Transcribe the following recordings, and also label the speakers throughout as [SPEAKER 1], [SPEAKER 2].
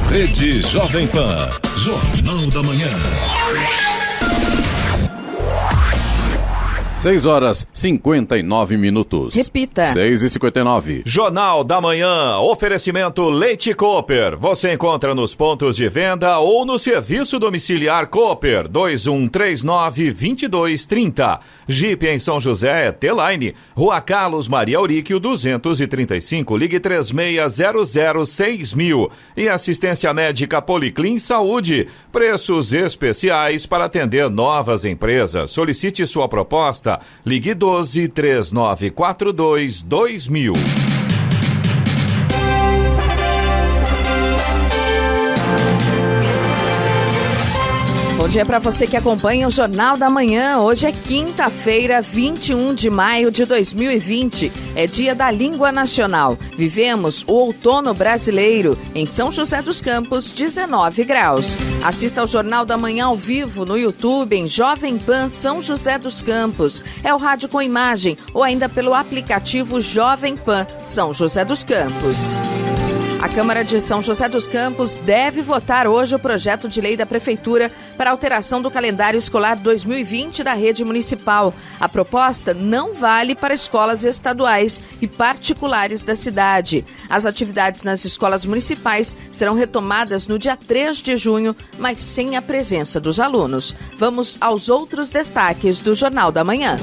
[SPEAKER 1] Rede Jovem Pan, Jornal da Manhã.
[SPEAKER 2] 6h59.
[SPEAKER 3] Repita.
[SPEAKER 2] 6h59.
[SPEAKER 4] Jornal da Manhã, oferecimento Leite Cooper. Você encontra nos pontos de venda ou no serviço domiciliar Cooper, 2139-2230. Jeep em São José é T-Line, Rua Carlos Maria Auríquio 235, ligue 36006000. E assistência médica Policlin Saúde, preços especiais para atender novas empresas. Solicite sua proposta. Ligue 12-3942-2000.
[SPEAKER 3] Bom dia para você que acompanha o Jornal da Manhã. Hoje é quinta-feira, 21 de maio de 2020. É dia da Língua Nacional. Vivemos o outono brasileiro. Em São José dos Campos, 19 graus. Assista ao Jornal da Manhã ao vivo no YouTube em Jovem Pan São José dos Campos. É o rádio com imagem ou ainda pelo aplicativo Jovem Pan São José dos Campos. A Câmara de São José dos Campos deve votar hoje o projeto de lei da Prefeitura para alteração do calendário escolar 2020 da rede municipal. A proposta não vale para escolas estaduais e particulares da cidade. As atividades nas escolas municipais serão retomadas no dia 3 de junho, mas sem a presença dos alunos. Vamos aos outros destaques do Jornal da Manhã.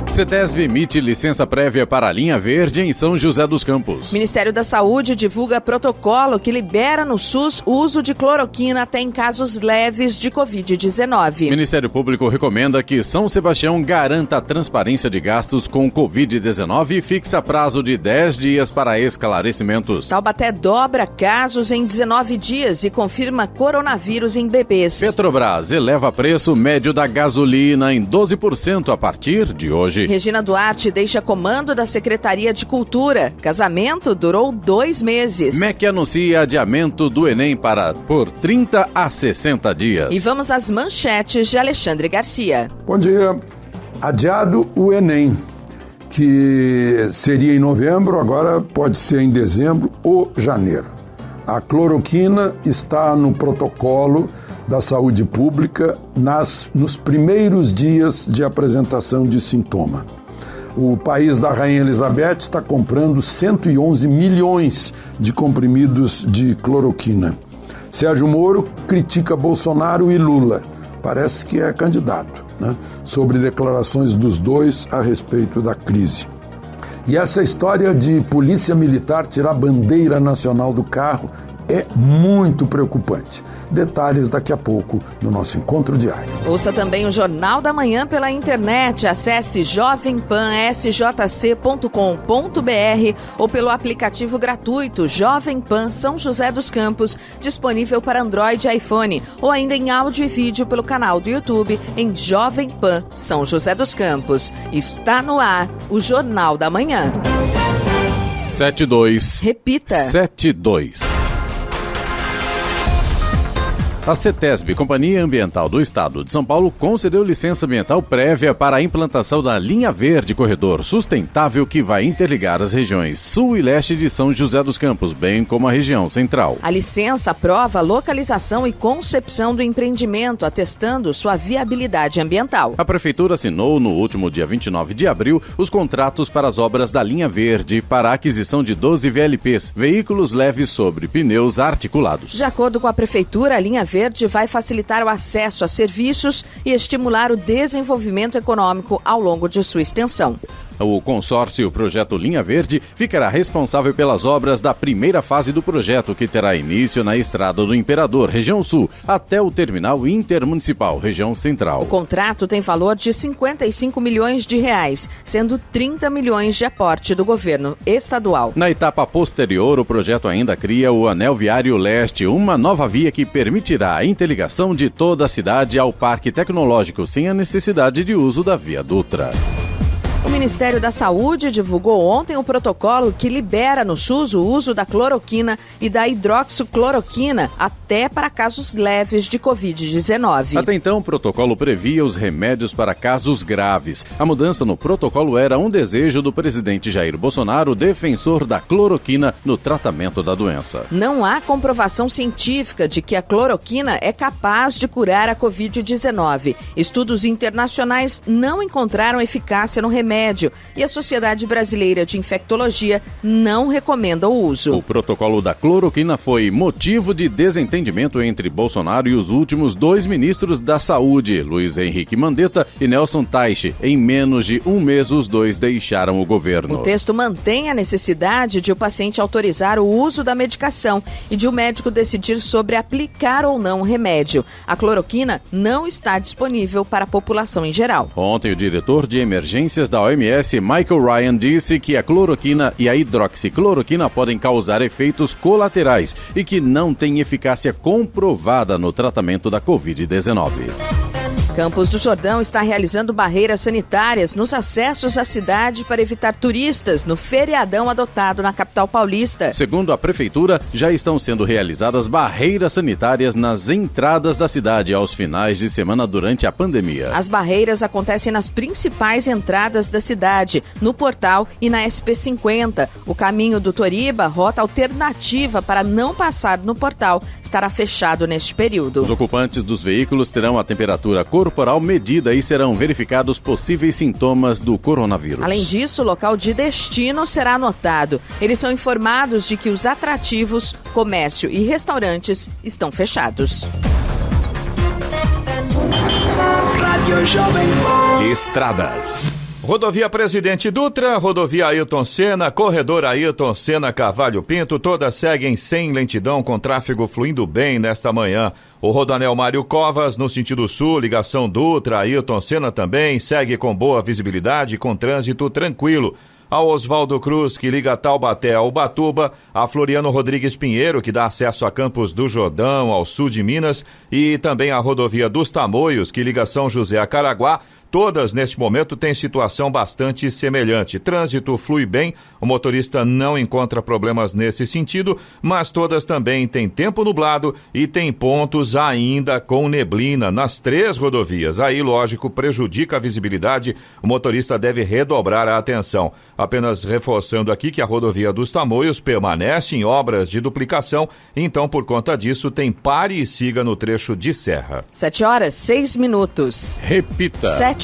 [SPEAKER 2] CETESB emite licença prévia para a linha verde em São José dos Campos.
[SPEAKER 3] Ministério da Saúde divulga protocolo que libera no SUS o uso de cloroquina até em casos leves de Covid-19.
[SPEAKER 2] Ministério Público recomenda que São Sebastião garanta a transparência de gastos com Covid-19 e fixa prazo de 10 dias para esclarecimentos.
[SPEAKER 3] Taubaté dobra casos em 19 dias e confirma coronavírus em bebês.
[SPEAKER 2] Petrobras eleva preço médio da gasolina em 12% a partir de hoje.
[SPEAKER 3] Regina Duarte deixa comando da Secretaria de Cultura. Casamento durou 2 meses.
[SPEAKER 2] MEC anuncia adiamento do Enem por 30 a 60 dias.
[SPEAKER 3] E vamos às manchetes de Alexandre Garcia.
[SPEAKER 5] Bom dia. Adiado o Enem, que seria em novembro, agora pode ser em dezembro ou janeiro. A cloroquina está no protocolo da saúde pública nos primeiros dias de apresentação de sintoma. O país da Rainha Elizabeth está comprando 111 milhões de comprimidos de cloroquina. Sérgio Moro critica Bolsonaro e Lula. Parece que é candidato, né? Sobre declarações dos dois a respeito da crise. E essa história de polícia militar tirar a bandeira nacional do carro é muito preocupante. Detalhes daqui a pouco no nosso encontro diário.
[SPEAKER 3] Ouça também o Jornal da Manhã pela internet. Acesse jovempansjc.com.br ou pelo aplicativo gratuito Jovem Pan São José dos Campos, disponível para Android e iPhone, ou ainda em áudio e vídeo pelo canal do YouTube em Jovem Pan São José dos Campos. Está no ar o Jornal da Manhã.
[SPEAKER 2] 7-2.
[SPEAKER 3] Repita.
[SPEAKER 2] 7-2. A CETESB, Companhia Ambiental do Estado de São Paulo, concedeu licença ambiental prévia para a implantação da linha verde corredor sustentável que vai interligar as regiões sul e leste de São José dos Campos, bem como a região central.
[SPEAKER 3] A licença aprova a localização e concepção do empreendimento, atestando sua viabilidade ambiental.
[SPEAKER 2] A Prefeitura assinou no último dia 29 de abril os contratos para as obras da linha verde para a aquisição de 12 VLPs, veículos leves sobre pneus articulados.
[SPEAKER 3] De acordo com a Prefeitura, a linha verde vai facilitar o acesso a serviços e estimular o desenvolvimento econômico ao longo de sua extensão.
[SPEAKER 2] O consórcio Projeto Linha Verde ficará responsável pelas obras da primeira fase do projeto, que terá início na Estrada do Imperador, região sul, até o terminal intermunicipal, região central.
[SPEAKER 3] O contrato tem valor de 55 milhões de reais, sendo 30 milhões de aporte do governo estadual.
[SPEAKER 2] Na etapa posterior, o projeto ainda cria o Anel Viário Leste, uma nova via que permitirá a interligação de toda a cidade ao Parque Tecnológico, sem a necessidade de uso da Via Dutra.
[SPEAKER 3] O Ministério da Saúde divulgou ontem o protocolo que libera no SUS o uso da cloroquina e da hidroxicloroquina até para casos leves de Covid-19.
[SPEAKER 2] Até então, o protocolo previa os remédios para casos graves. A mudança no protocolo era um desejo do presidente Jair Bolsonaro, defensor da cloroquina no tratamento da doença.
[SPEAKER 3] Não há comprovação científica de que a cloroquina é capaz de curar a Covid-19. Estudos internacionais não encontraram eficácia no remédio e a Sociedade Brasileira de Infectologia não recomenda o uso.
[SPEAKER 2] O protocolo da cloroquina foi motivo de desentendimento entre Bolsonaro e os últimos 2 ministros da Saúde, Luiz Henrique Mandetta e Nelson Teich. Em menos de um mês, os 2 deixaram o governo.
[SPEAKER 3] O texto mantém a necessidade de o paciente autorizar o uso da medicação e de o médico decidir sobre aplicar ou não o remédio. A cloroquina não está disponível para a população em geral.
[SPEAKER 2] Ontem, o diretor de emergências da OMS, Michael Ryan, disse que a cloroquina e a hidroxicloroquina podem causar efeitos colaterais e que não têm eficácia comprovada no tratamento da Covid-19.
[SPEAKER 3] Campos do Jordão está realizando barreiras sanitárias nos acessos à cidade para evitar turistas no feriadão adotado na capital paulista.
[SPEAKER 2] Segundo a prefeitura, já estão sendo realizadas barreiras sanitárias nas entradas da cidade aos finais de semana durante a pandemia.
[SPEAKER 3] As barreiras acontecem nas principais entradas da cidade, no Portal e na SP50. O caminho do Toriba, rota alternativa para não passar no Portal, estará fechado neste período.
[SPEAKER 2] Os ocupantes dos veículos terão a temperatura corporal medida e serão verificados possíveis sintomas do coronavírus.
[SPEAKER 3] Além disso, o local de destino será anotado. Eles são informados de que os atrativos, comércio e restaurantes estão fechados.
[SPEAKER 4] Estradas. Rodovia Presidente Dutra, rodovia Ailton Senna, corredor Ailton Senna Carvalho Pinto, todas seguem sem lentidão, com tráfego fluindo bem nesta manhã. O rodoanel Mário Covas, no sentido sul, ligação Dutra, Ailton Senna também, segue com boa visibilidade, com trânsito tranquilo. A Oswaldo Cruz, que liga Taubaté ao Ubatuba, a Floriano Rodrigues Pinheiro, que dá acesso a Campos do Jordão, ao sul de Minas, e também a rodovia dos Tamoios, que liga São José a Caraguá. Todas, neste momento, têm situação bastante semelhante. Trânsito flui bem, o motorista não encontra problemas nesse sentido, mas todas também têm tempo nublado e tem pontos ainda com neblina nas 3 rodovias. Aí, lógico, prejudica a visibilidade, o motorista deve redobrar a atenção. Apenas reforçando aqui que a rodovia dos Tamoios permanece em obras de duplicação, então, por conta disso, tem pare e siga no trecho de serra.
[SPEAKER 3] 7h06.
[SPEAKER 2] Repita.
[SPEAKER 3] 7h06.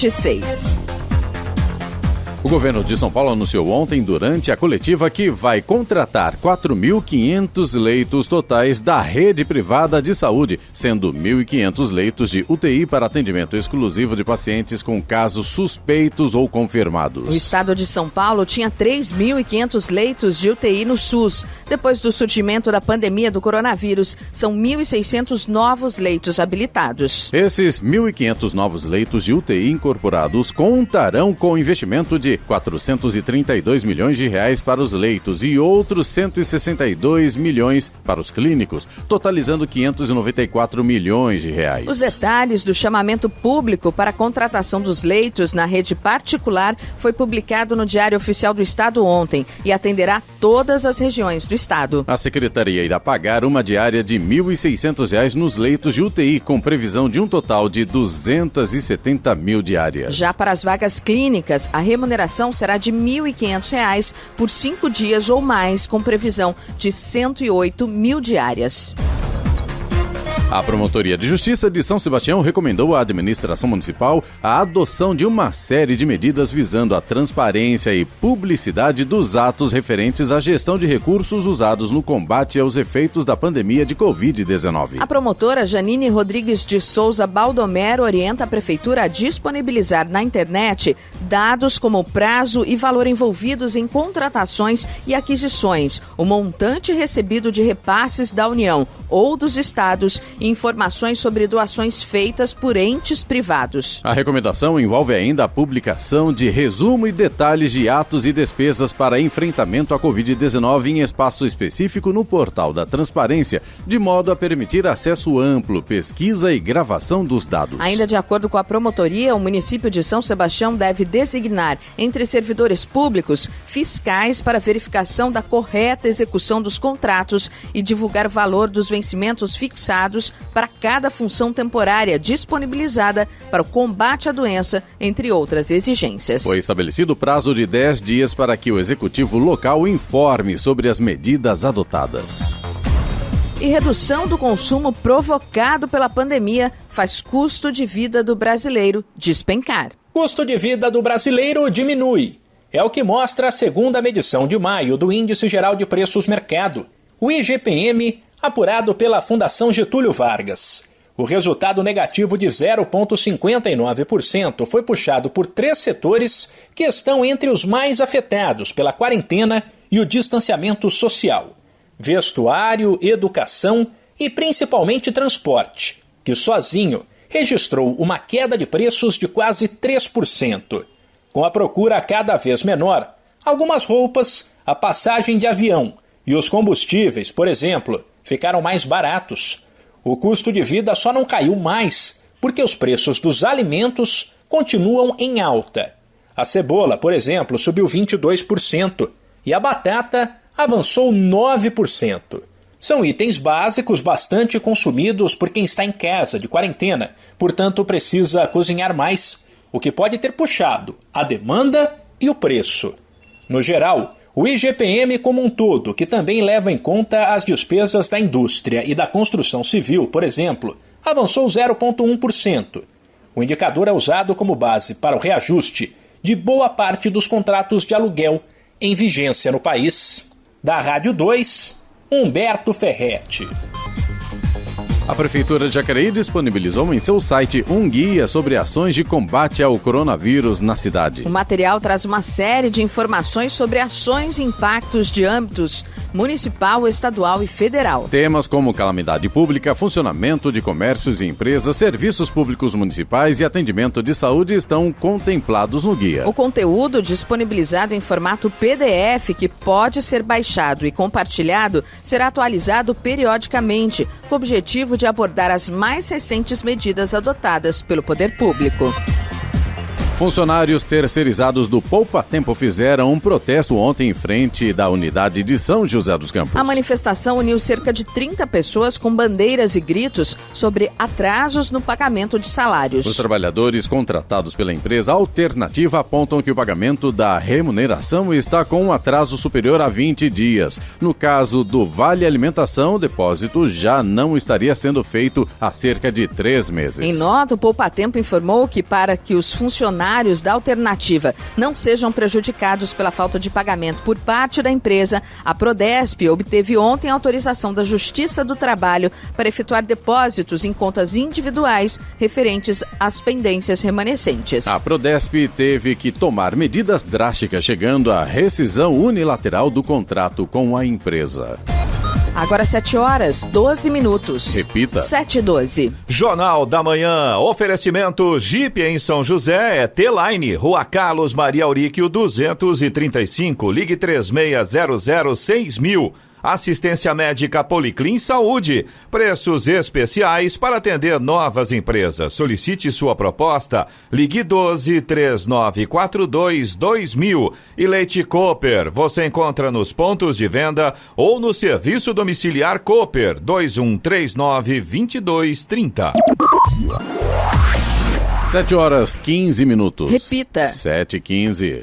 [SPEAKER 2] O governo de São Paulo anunciou ontem, durante a coletiva, que vai contratar 4.500 leitos totais da rede privada de saúde, sendo 1.500 leitos de UTI para atendimento exclusivo de pacientes com casos suspeitos ou confirmados.
[SPEAKER 3] O estado de São Paulo tinha 3.500 leitos de UTI no SUS. Depois do surgimento da pandemia do coronavírus, são 1.600 novos leitos habilitados.
[SPEAKER 2] Esses 1.500 novos leitos de UTI incorporados contarão com investimento de 432 milhões de reais para os leitos e outros 162 milhões para os clínicos, totalizando 594 milhões de reais.
[SPEAKER 3] Os detalhes do chamamento público para a contratação dos leitos na rede particular foi publicado no Diário Oficial do Estado ontem e atenderá todas as regiões do estado.
[SPEAKER 2] A secretaria irá pagar uma diária de R$ 1.600 nos leitos de UTI, com previsão de um total de 270 mil diárias.
[SPEAKER 3] Já para as vagas clínicas, a remuneração será de R$ 1.500 por 5 dias ou mais, com previsão de 108 mil diárias.
[SPEAKER 2] A Promotoria de Justiça de São Sebastião recomendou à administração municipal a adoção de uma série de medidas visando a transparência e publicidade dos atos referentes à gestão de recursos usados no combate aos efeitos da pandemia de Covid-19.
[SPEAKER 3] A promotora Janine Rodrigues de Souza Baldomero orienta a Prefeitura a disponibilizar na internet dados como o prazo e valor envolvidos em contratações e aquisições, o montante recebido de repasses da União ou dos estados e informações sobre doações feitas por entes privados.
[SPEAKER 2] A recomendação envolve ainda a publicação de resumo e detalhes de atos e despesas para enfrentamento à Covid-19 em espaço específico no portal da Transparência, de modo a permitir acesso amplo, pesquisa e gravação dos dados.
[SPEAKER 3] Ainda de acordo com a promotoria, o município de São Sebastião deve designar entre servidores públicos fiscais para verificação da correta execução dos contratos e divulgar o valor dos vencimentos fixados para cada função temporária disponibilizada para o combate à doença, entre outras exigências.
[SPEAKER 2] Foi estabelecido o prazo de 10 dias para que o executivo local informe sobre as medidas adotadas.
[SPEAKER 3] E redução do consumo provocado pela pandemia faz custo de vida do brasileiro despencar.
[SPEAKER 6] Custo de vida do brasileiro diminui. É o que mostra a segunda medição de maio do Índice Geral de Preços Mercado, o IGPM, apurado pela Fundação Getúlio Vargas. O resultado negativo de 0,59% foi puxado por 3 setores que estão entre os mais afetados pela quarentena e o distanciamento social: vestuário, educação e principalmente transporte, que sozinho registrou uma queda de preços de quase 3%. Com a procura cada vez menor, algumas roupas, a passagem de avião e os combustíveis, por exemplo, ficaram mais baratos. O custo de vida só não caiu mais porque os preços dos alimentos continuam em alta. A cebola, por exemplo, subiu 22% e a batata avançou 9%. São itens básicos bastante consumidos por quem está em casa de quarentena, portanto precisa cozinhar mais, o que pode ter puxado a demanda e o preço. No geral, o IGPM como um todo, que também leva em conta as despesas da indústria e da construção civil, por exemplo, avançou 0,1%. O indicador é usado como base para o reajuste de boa parte dos contratos de aluguel em vigência no país. Da Rádio 2, Humberto Ferretti.
[SPEAKER 2] A Prefeitura de Jacareí disponibilizou em seu site um guia sobre ações de combate ao coronavírus na cidade.
[SPEAKER 3] O material traz uma série de informações sobre ações e impactos de âmbitos municipal, estadual e federal.
[SPEAKER 2] Temas como calamidade pública, funcionamento de comércios e empresas, serviços públicos municipais e atendimento de saúde estão contemplados no guia.
[SPEAKER 3] O conteúdo, disponibilizado em formato PDF, que pode ser baixado e compartilhado, será atualizado periodicamente, com o objetivo de abordar as mais recentes medidas adotadas pelo poder público.
[SPEAKER 2] Funcionários terceirizados do Poupa Tempo fizeram um protesto ontem em frente da unidade de São José dos Campos.
[SPEAKER 3] A manifestação uniu cerca de 30 pessoas com bandeiras e gritos sobre atrasos no pagamento de salários.
[SPEAKER 2] Os trabalhadores contratados pela empresa alternativa apontam que o pagamento da remuneração está com um atraso superior a 20 dias. No caso do Vale Alimentação, o depósito já não estaria sendo feito há cerca de 3 meses.
[SPEAKER 3] Em nota, o Poupa Tempo informou que para que os funcionários da alternativa não sejam prejudicados pela falta de pagamento por parte da empresa, a Prodesp obteve ontem autorização da Justiça do Trabalho para efetuar depósitos em contas individuais referentes às pendências remanescentes.
[SPEAKER 2] A Prodesp teve que tomar medidas drásticas, chegando à rescisão unilateral do contrato com a empresa.
[SPEAKER 3] Agora 7h12.
[SPEAKER 2] Repita.
[SPEAKER 3] 7h12.
[SPEAKER 4] Jornal da Manhã. Oferecimento Jeep em São José é T-Line, Rua Carlos Maria Auríquio 235. Ligue 36006000. Assistência médica Policlin Saúde. Preços especiais para atender novas empresas. Solicite sua proposta. Ligue 12-3942-2000. E Leite Cooper. Você encontra nos pontos de venda ou no serviço domiciliar Cooper 2139-2230.
[SPEAKER 2] 7h15.
[SPEAKER 3] Repita.
[SPEAKER 2] 7h15.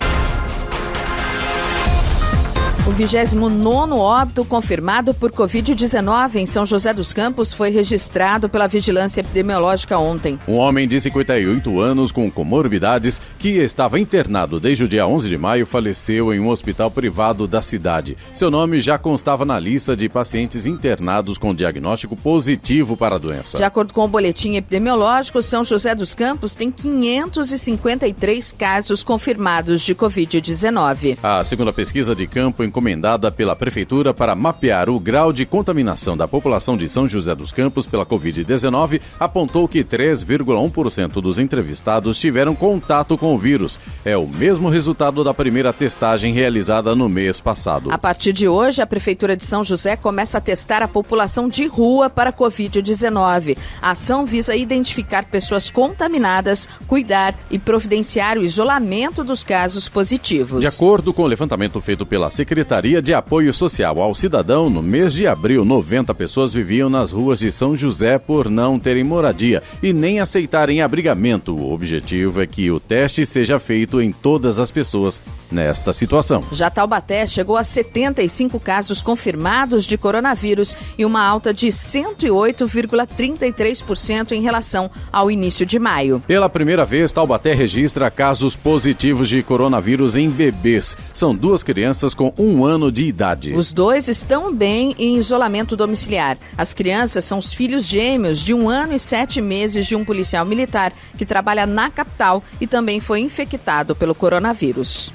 [SPEAKER 3] O 29º óbito confirmado por Covid-19 em São José dos Campos foi registrado pela Vigilância Epidemiológica ontem.
[SPEAKER 2] Um homem de 58 anos com comorbidades que estava internado desde o dia 11 de maio faleceu em um hospital privado da cidade. Seu nome já constava na lista de pacientes internados com diagnóstico positivo para a doença.
[SPEAKER 3] De acordo com o boletim epidemiológico, São José dos Campos tem 553 casos confirmados de Covid-19.
[SPEAKER 2] A segunda pesquisa de campo em encomendada pela Prefeitura para mapear o grau de contaminação da população de São José dos Campos pela Covid-19 apontou que 3,1% dos entrevistados tiveram contato com o vírus. É o mesmo resultado da primeira testagem realizada no mês passado.
[SPEAKER 3] A partir de hoje, a Prefeitura de São José começa a testar a população de rua para a Covid-19. A ação visa identificar pessoas contaminadas, cuidar e providenciar o isolamento dos casos positivos.
[SPEAKER 2] De acordo com o levantamento feito pela Secretaria de Apoio Social ao Cidadão, no mês de abril, 90 pessoas viviam nas ruas de São José por não terem moradia e nem aceitarem abrigamento. O objetivo é que o teste seja feito em todas as pessoas nesta situação.
[SPEAKER 3] Já Taubaté chegou a 75 casos confirmados de coronavírus e uma alta de 108,33% em relação ao início de maio.
[SPEAKER 2] Pela primeira vez, Taubaté registra casos positivos de coronavírus em bebês. São 2 crianças com 1 ano de idade.
[SPEAKER 3] Os 2 estão bem em isolamento domiciliar. As crianças são os filhos gêmeos de 1 ano e 7 meses de um policial militar que trabalha na capital e também foi infectado pelo coronavírus.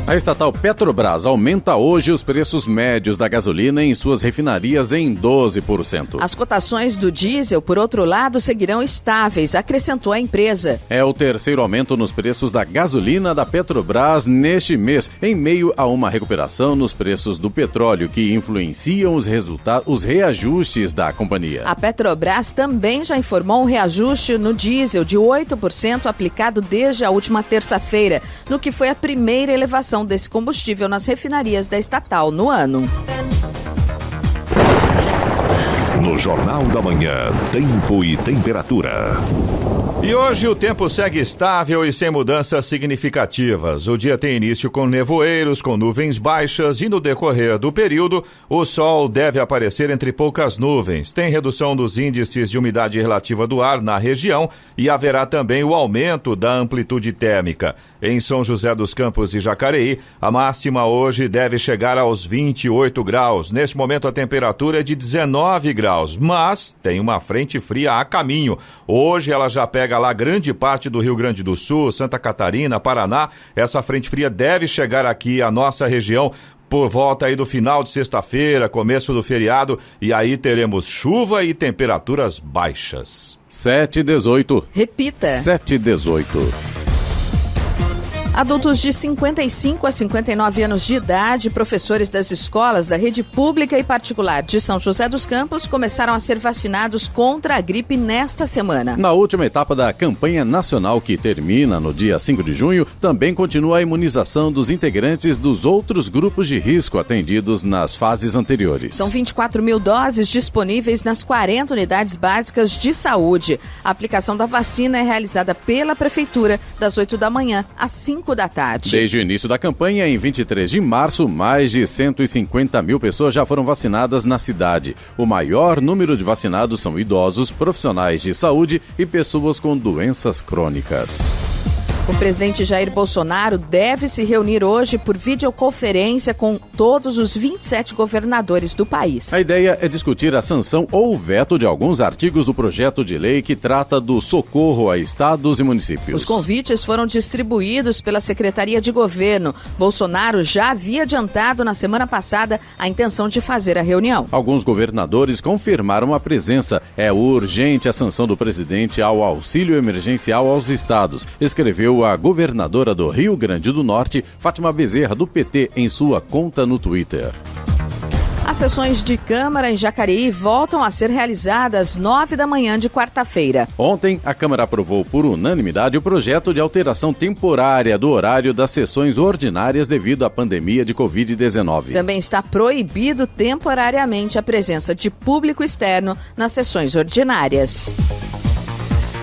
[SPEAKER 2] A estatal Petrobras aumenta hoje os preços médios da gasolina em suas refinarias em 12%.
[SPEAKER 3] As cotações do diesel, por outro lado, seguirão estáveis, acrescentou a empresa.
[SPEAKER 2] É o terceiro aumento nos preços da gasolina da Petrobras neste mês, em meio a uma recuperação nos preços do petróleo que influenciam os reajustes da companhia.
[SPEAKER 3] A Petrobras também já informou um reajuste no diesel de 8% aplicado desde a última terça-feira, no que foi a primeira elevação desse combustível nas refinarias da estatal no ano.
[SPEAKER 1] No Jornal da Manhã, tempo e temperatura.
[SPEAKER 4] E hoje o tempo segue estável e sem mudanças significativas. O dia tem início com nevoeiros, com nuvens baixas e no decorrer do período o sol deve aparecer entre poucas nuvens. Tem redução dos índices de umidade relativa do ar na região e haverá também o aumento da amplitude térmica. Em São José dos Campos e Jacareí, a máxima hoje deve chegar aos 28 graus. Neste momento a temperatura é de 19 graus, mas tem uma frente fria a caminho. Hoje ela já pega lá grande parte do Rio Grande do Sul, Santa Catarina, Paraná. Essa frente fria deve chegar aqui à nossa região por volta aí do final de sexta-feira, começo do feriado, e aí teremos chuva e temperaturas baixas.
[SPEAKER 2] 7:18.
[SPEAKER 3] Repita.
[SPEAKER 2] 7:18.
[SPEAKER 3] Adultos de 55 a 59 anos de idade, professores das escolas da rede pública e particular de São José dos Campos começaram a ser vacinados contra a gripe nesta semana.
[SPEAKER 2] Na última etapa da campanha nacional que termina no dia 5 de junho, também continua a imunização dos integrantes dos outros grupos de risco atendidos nas fases anteriores.
[SPEAKER 3] São 24 mil doses disponíveis nas 40 unidades básicas de saúde. A aplicação da vacina é realizada pela Prefeitura das 8 da manhã às 5 da tarde.
[SPEAKER 2] Desde o início da campanha, em 23 de março, mais de 150 mil pessoas já foram vacinadas na cidade. O maior número de vacinados são idosos, profissionais de saúde e pessoas com doenças crônicas.
[SPEAKER 3] O presidente Jair Bolsonaro deve se reunir hoje por videoconferência com todos os 27 governadores do país.
[SPEAKER 2] A ideia é discutir a sanção ou veto de alguns artigos do projeto de lei que trata do socorro a estados e municípios.
[SPEAKER 3] Os convites foram distribuídos pela Secretaria de Governo. Bolsonaro já havia adiantado na semana passada a intenção de fazer a reunião.
[SPEAKER 2] Alguns governadores confirmaram a presença. É urgente a sanção do presidente ao auxílio emergencial aos estados, escreveu a governadora do Rio Grande do Norte, Fátima Bezerra, do PT, em sua conta no Twitter.
[SPEAKER 3] As sessões de Câmara em Jacareí voltam a ser realizadas às 9 da manhã de quarta-feira.
[SPEAKER 2] Ontem, a Câmara aprovou por unanimidade o projeto de alteração temporária do horário das sessões ordinárias devido à pandemia de Covid-19.
[SPEAKER 3] Também está proibido temporariamente a presença de público externo nas sessões ordinárias.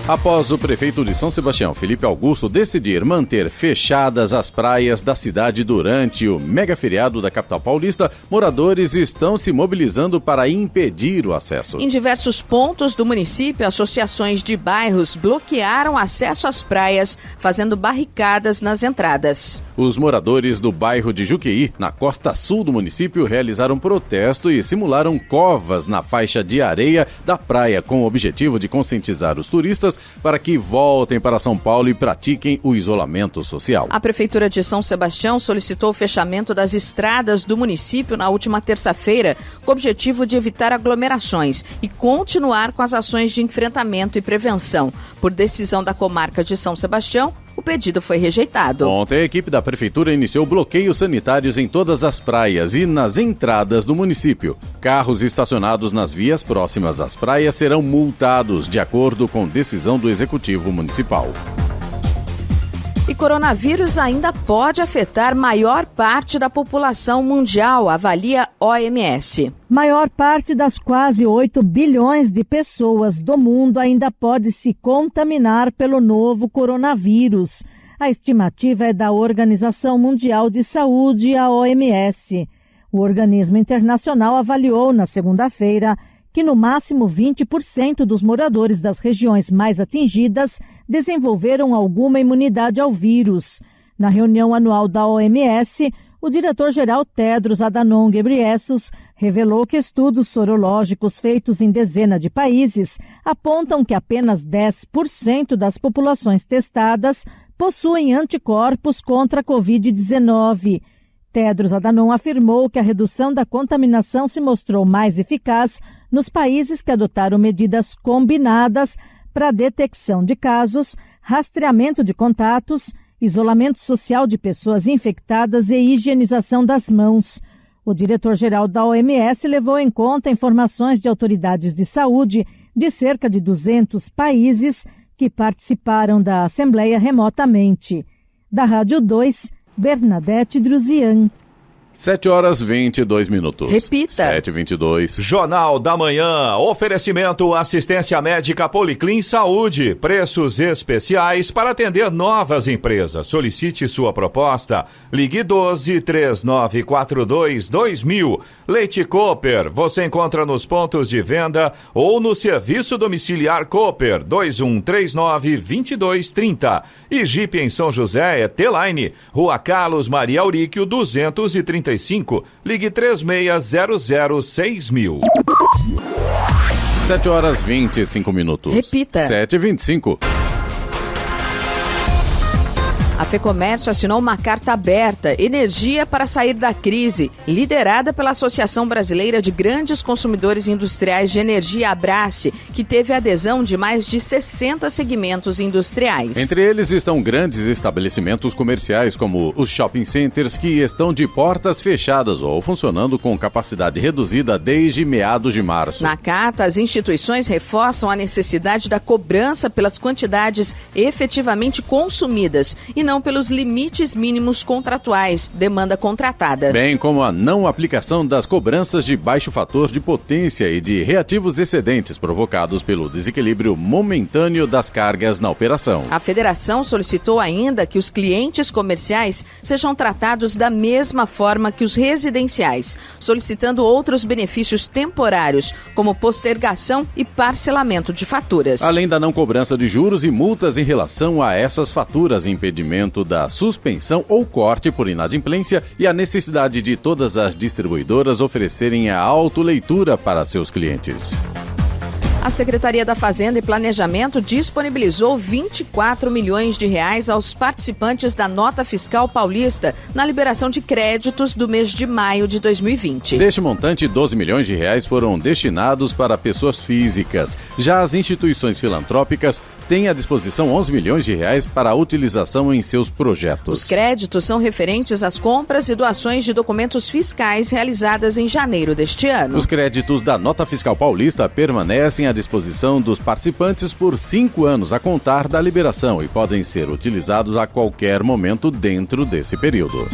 [SPEAKER 2] Após o prefeito de São Sebastião, Felipe Augusto, decidir manter fechadas as praias da cidade durante o mega feriado da capital paulista, moradores estão se mobilizando para impedir o acesso.
[SPEAKER 3] Em diversos pontos do município, associações de bairros bloquearam acesso às praias, fazendo barricadas nas entradas.
[SPEAKER 2] Os moradores do bairro de Juqueí, na costa sul do município, realizaram protesto e simularam covas na faixa de areia da praia, com o objetivo de conscientizar os turistas turistas para que voltem para São Paulo e pratiquem o isolamento social.
[SPEAKER 3] A Prefeitura de São Sebastião solicitou o fechamento das estradas do município na última terça-feira, com o objetivo de evitar aglomerações e continuar com as ações de enfrentamento e prevenção. Por decisão da comarca de São Sebastião, o pedido foi rejeitado.
[SPEAKER 2] Ontem, a equipe da Prefeitura iniciou bloqueios sanitários em todas as praias e nas entradas do município. Carros estacionados nas vias próximas às praias serão multados, de acordo com decisão do Executivo Municipal.
[SPEAKER 3] E coronavírus ainda pode afetar maior parte da população mundial, avalia OMS.
[SPEAKER 7] Maior parte das quase 8 bilhões de pessoas do mundo ainda pode se contaminar pelo novo coronavírus. A estimativa é da Organização Mundial de Saúde, a OMS. O organismo internacional avaliou na segunda-feira que no máximo 20% dos moradores das regiões mais atingidas desenvolveram alguma imunidade ao vírus. Na reunião anual da OMS, o diretor-geral Tedros Adhanom Ghebreyesus revelou que estudos sorológicos feitos em dezenas de países apontam que apenas 10% das populações testadas possuem anticorpos contra a Covid-19. Tedros Adhanom afirmou que a redução da contaminação se mostrou mais eficaz nos países que adotaram medidas combinadas para a detecção de casos, rastreamento de contatos, isolamento social de pessoas infectadas e higienização das mãos. O diretor-geral da OMS levou em conta informações de autoridades de saúde de cerca de 200 países que participaram da Assembleia remotamente. Da Rádio 2, Bernadette Druzian.
[SPEAKER 2] 7h22.
[SPEAKER 3] Repita.
[SPEAKER 2] 7h22.
[SPEAKER 4] Jornal da Manhã. Oferecimento assistência médica Policlin Saúde. Preços especiais para atender novas empresas. Solicite sua proposta. Ligue 12-3942-2000. Leite Cooper. Você encontra nos pontos de venda ou no serviço domiciliar Cooper 2139-2230. E Jeep em São José é T-Line. Rua Carlos Maria Auríquio 235. Ligue 36006000.
[SPEAKER 2] 7h25.
[SPEAKER 3] Repita.
[SPEAKER 2] 7h25.
[SPEAKER 3] A FEComércio assinou uma carta aberta, Energia para Sair da Crise, liderada pela Associação Brasileira de Grandes Consumidores Industriais de Energia, Abrace, que teve adesão de mais de 60 segmentos industriais.
[SPEAKER 2] Entre eles estão grandes estabelecimentos comerciais, como os shopping centers, que estão de portas fechadas ou funcionando com capacidade reduzida desde meados de março.
[SPEAKER 3] Na carta, as instituições reforçam a necessidade da cobrança pelas quantidades efetivamente consumidas e não pelos limites mínimos contratuais, demanda contratada.
[SPEAKER 2] Bem como a não aplicação das cobranças de baixo fator de potência e de reativos excedentes provocados pelo desequilíbrio momentâneo das cargas na operação.
[SPEAKER 3] A federação solicitou ainda que os clientes comerciais sejam tratados da mesma forma que os residenciais, solicitando outros benefícios temporários, como postergação e parcelamento de faturas.
[SPEAKER 2] Além da não cobrança de juros e multas em relação a essas faturas, impedimento da suspensão ou corte por inadimplência e a necessidade de todas as distribuidoras oferecerem a autoleitura para seus clientes.
[SPEAKER 3] A Secretaria da Fazenda e Planejamento disponibilizou 24 milhões de reais aos participantes da Nota Fiscal Paulista na liberação de créditos do mês de maio de 2020.
[SPEAKER 2] Deste montante, 12 milhões de reais foram destinados para pessoas físicas. Já as instituições filantrópicas têm à disposição 11 milhões de reais para a utilização em seus projetos.
[SPEAKER 3] Os créditos são referentes às compras e doações de documentos fiscais realizadas em janeiro deste ano.
[SPEAKER 2] Os créditos da Nota Fiscal Paulista permanecem à disposição dos participantes por 5 anos a contar da liberação e podem ser utilizados a qualquer momento dentro desse período.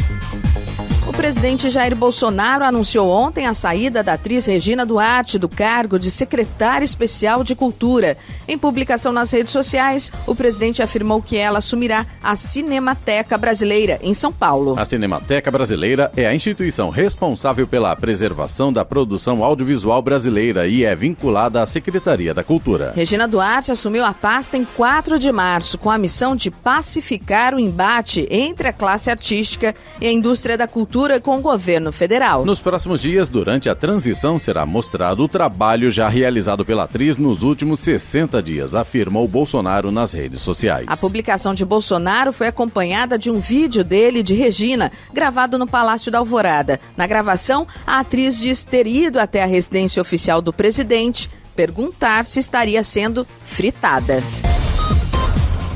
[SPEAKER 3] O presidente Jair Bolsonaro anunciou ontem a saída da atriz Regina Duarte do cargo de secretária especial de Cultura. Em publicação nas redes sociais, o presidente afirmou que ela assumirá a Cinemateca Brasileira, em São Paulo.
[SPEAKER 2] A Cinemateca Brasileira é a instituição responsável pela preservação da produção audiovisual brasileira e é vinculada à Secretaria da Cultura.
[SPEAKER 3] Regina Duarte assumiu a pasta em 4 de março, com a missão de pacificar o embate entre a classe artística e a indústria da cultura Prefeitura com o governo federal.
[SPEAKER 2] Nos próximos dias, durante a transição, será mostrado o trabalho já realizado pela atriz nos últimos 60 dias, afirmou Bolsonaro nas redes sociais.
[SPEAKER 3] A publicação de Bolsonaro foi acompanhada de um vídeo dele e de Regina, gravado no Palácio da Alvorada. Na gravação, a atriz diz ter ido até a residência oficial do presidente perguntar se estaria sendo fritada.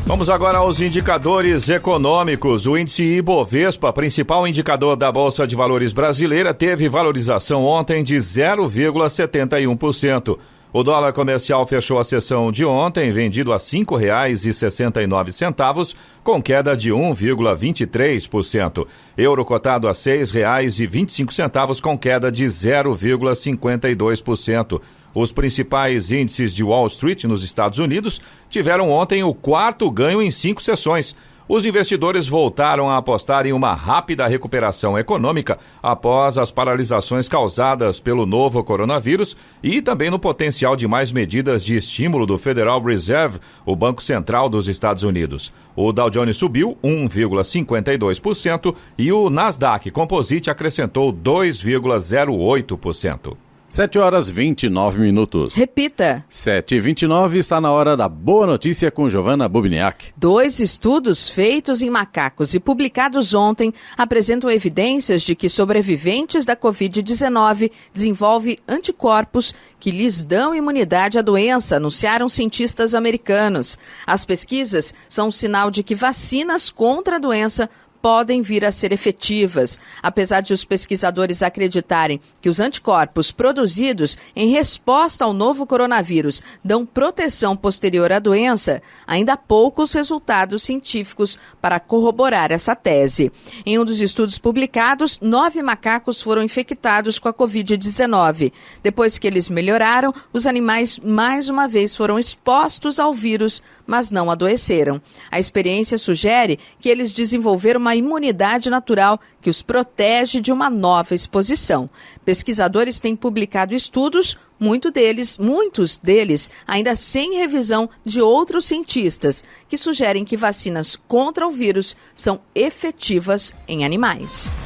[SPEAKER 4] Vamos agora aos indicadores econômicos. O índice Ibovespa, principal indicador da Bolsa de Valores brasileira, teve valorização ontem de 0,71%. O dólar comercial fechou a sessão de ontem vendido a R$ 5,69, com queda de 1,23%. Euro cotado a R$ 6,25, com queda de 0,52%. Os principais índices de Wall Street nos Estados Unidos tiveram ontem o quarto ganho em 5 sessões. Os investidores voltaram a apostar em uma rápida recuperação econômica após as paralisações causadas pelo novo coronavírus e também no potencial de mais medidas de estímulo do Federal Reserve, o Banco Central dos Estados Unidos. O Dow Jones subiu 1,52% e o Nasdaq Composite acrescentou 2,08%.
[SPEAKER 2] 7h29.
[SPEAKER 3] Repita.
[SPEAKER 2] 7h29, está na hora da boa notícia com Giovana Bubniak.
[SPEAKER 3] 2 estudos feitos em macacos e publicados ontem apresentam evidências de que sobreviventes da Covid-19 desenvolvem anticorpos que lhes dão imunidade à doença, anunciaram cientistas americanos. As pesquisas são um sinal de que vacinas contra a doença podem vir a ser efetivas. Apesar de os pesquisadores acreditarem que os anticorpos produzidos em resposta ao novo coronavírus dão proteção posterior à doença, ainda há poucos resultados científicos para corroborar essa tese. Em um dos estudos publicados, 9 macacos foram infectados com a Covid-19. Depois que eles melhoraram, os animais mais uma vez foram expostos ao vírus, mas não adoeceram. A experiência sugere que eles desenvolveram uma imunidade natural que os protege de uma nova exposição. Pesquisadores têm publicado estudos, muitos deles ainda sem revisão de outros cientistas, que sugerem que vacinas contra o vírus são efetivas em animais.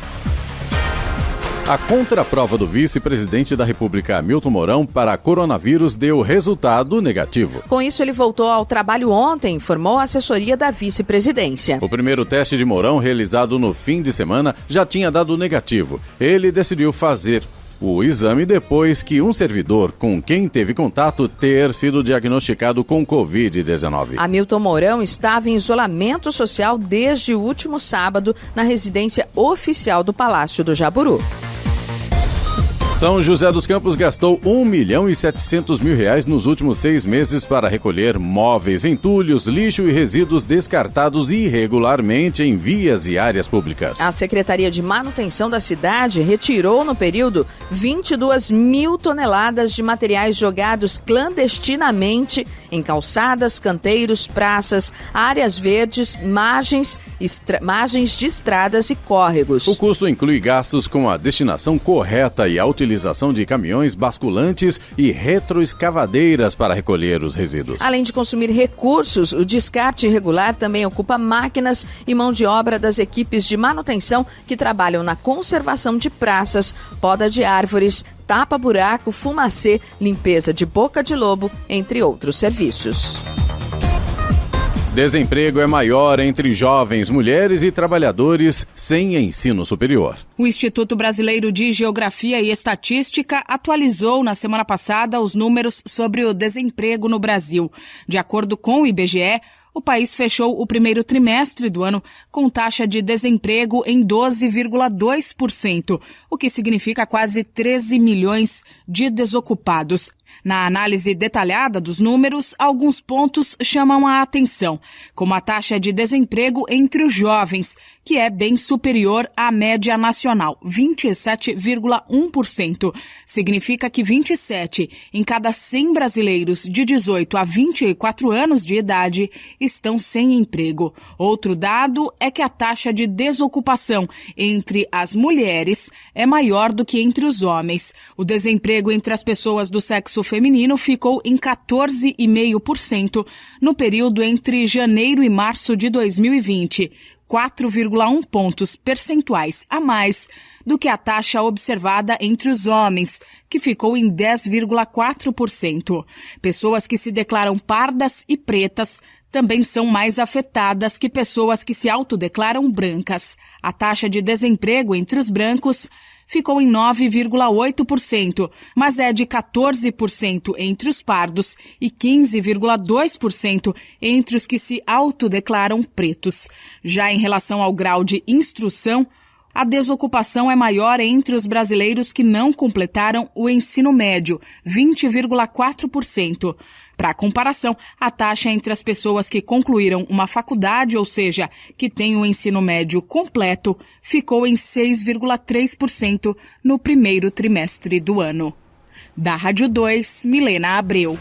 [SPEAKER 2] A contraprova do vice-presidente da República, Hamilton Mourão, para coronavírus deu resultado negativo.
[SPEAKER 3] Com isso, ele voltou ao trabalho ontem, informou a assessoria da vice-presidência.
[SPEAKER 2] O primeiro teste de Mourão, realizado no fim de semana, já tinha dado negativo. Ele decidiu fazer o exame depois que um servidor com quem teve contato ter sido diagnosticado com Covid-19.
[SPEAKER 3] Hamilton Mourão estava em isolamento social desde o último sábado na residência oficial do Palácio do Jaburu.
[SPEAKER 2] São José dos Campos gastou R$1.700.000 nos últimos 6 meses para recolher móveis, entulhos, lixo e resíduos descartados irregularmente em vias e áreas públicas.
[SPEAKER 3] A Secretaria de Manutenção da cidade retirou no período 22 mil toneladas de materiais jogados clandestinamente em calçadas, canteiros, praças, áreas verdes, margens de estradas e córregos.
[SPEAKER 2] O custo inclui gastos com a destinação correta e a utilização de caminhões basculantes e retroescavadeiras para recolher os resíduos.
[SPEAKER 3] Além de consumir recursos, o descarte irregular também ocupa máquinas e mão de obra das equipes de manutenção que trabalham na conservação de praças, poda de árvores, tapa-buraco, fumacê, limpeza de boca de lobo, entre outros serviços.
[SPEAKER 2] Desemprego é maior entre jovens, mulheres e trabalhadores sem ensino superior.
[SPEAKER 8] O Instituto Brasileiro de Geografia e Estatística atualizou na semana passada os números sobre o desemprego no Brasil. De acordo com o IBGE, o país fechou o primeiro trimestre do ano com taxa de desemprego em 12,2%, o que significa quase 13 milhões de desocupados. Na análise detalhada dos números, alguns pontos chamam a atenção, como a taxa de desemprego entre os jovens, que é bem superior à média nacional, 27,1%. Significa que 27 em cada 100 brasileiros de 18 a 24 anos de idade estão sem emprego. Outro dado é que a taxa de desocupação entre as mulheres é maior do que entre os homens. O desemprego entre as pessoas do sexo feminino ficou em 14,5% no período entre janeiro e março de 2020, 4,1 pontos percentuais a mais do que a taxa observada entre os homens, que ficou em 10,4%. Pessoas que se declaram pardas e pretas também são mais afetadas que pessoas que se autodeclaram brancas. A taxa de desemprego entre os brancos ficou em 9,8%, mas é de 14% entre os pardos e 15,2% entre os que se autodeclaram pretos. Já em relação ao grau de instrução, a desocupação é maior entre os brasileiros que não completaram o ensino médio, 20,4%. Para comparação, a taxa entre as pessoas que concluíram uma faculdade, ou seja, que têm o ensino médio completo, ficou em 6,3% no primeiro trimestre do ano. Da Rádio 2, Milena Abreu.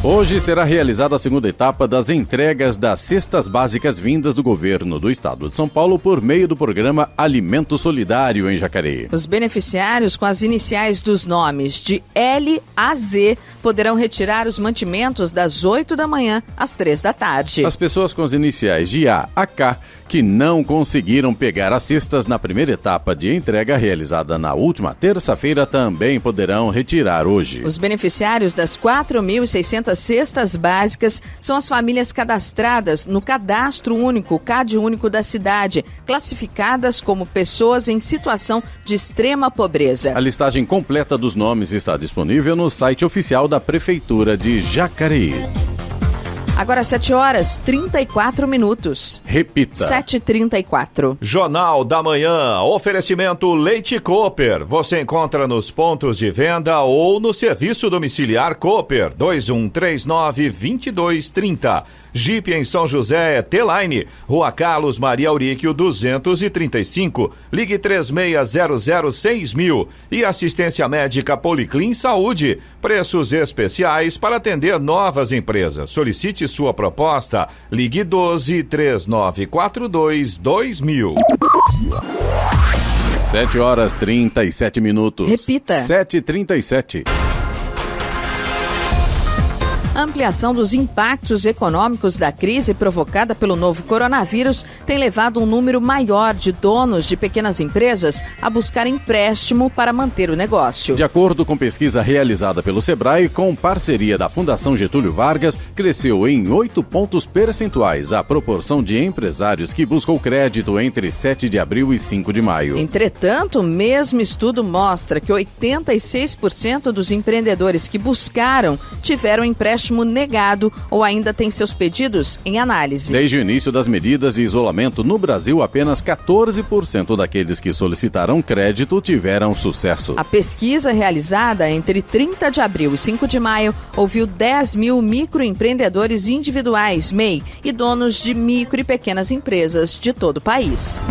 [SPEAKER 2] Hoje será realizada a segunda etapa das entregas das cestas básicas vindas do governo do estado de São Paulo por meio do programa Alimento Solidário em Jacareí.
[SPEAKER 3] Os beneficiários com as iniciais dos nomes de L a Z poderão retirar os mantimentos das 8 da manhã às 3 da tarde.
[SPEAKER 2] As pessoas com as iniciais de A a K que não conseguiram pegar as cestas na primeira etapa de entrega realizada na última terça-feira também poderão retirar hoje.
[SPEAKER 3] Os beneficiários das 4.600 cestas básicas são as famílias cadastradas no Cadastro Único, CAD Único da cidade, classificadas como pessoas em situação de extrema pobreza.
[SPEAKER 2] A listagem completa dos nomes está disponível no site oficial da Prefeitura de Jacareí.
[SPEAKER 3] Agora 7h34.
[SPEAKER 2] Repita.
[SPEAKER 3] 7h34.
[SPEAKER 4] Jornal da Manhã. Oferecimento Leite Cooper. Você encontra nos pontos de venda ou no serviço domiciliar Cooper. 2139-2230. Jeep em São José é T-Line. Rua Carlos Maria Auríquio 235. Ligue 36006000. E assistência médica Policlin Saúde. Preços especiais para atender novas empresas. Solicite sua proposta. Ligue 12-3942-2000.
[SPEAKER 2] 7h37.
[SPEAKER 3] Repita.
[SPEAKER 2] 7h37.
[SPEAKER 3] A ampliação dos impactos econômicos da crise provocada pelo novo coronavírus tem levado um número maior de donos de pequenas empresas a buscar empréstimo para manter o negócio.
[SPEAKER 2] De acordo com pesquisa realizada pelo Sebrae, com parceria da Fundação Getúlio Vargas, cresceu em 8 pontos percentuais a proporção de empresários que buscam crédito entre 7 de abril e 5 de maio.
[SPEAKER 3] Entretanto, o mesmo estudo mostra que 86% dos empreendedores que buscaram tiveram empréstimo negado ou ainda têm seus pedidos em análise.
[SPEAKER 2] Desde o início das medidas de isolamento no Brasil, apenas 14% daqueles que solicitaram crédito tiveram sucesso.
[SPEAKER 3] A pesquisa realizada entre 30 de abril e 5 de maio ouviu 10 mil microempreendedores individuais, MEI, e donos de micro e pequenas empresas de todo o país.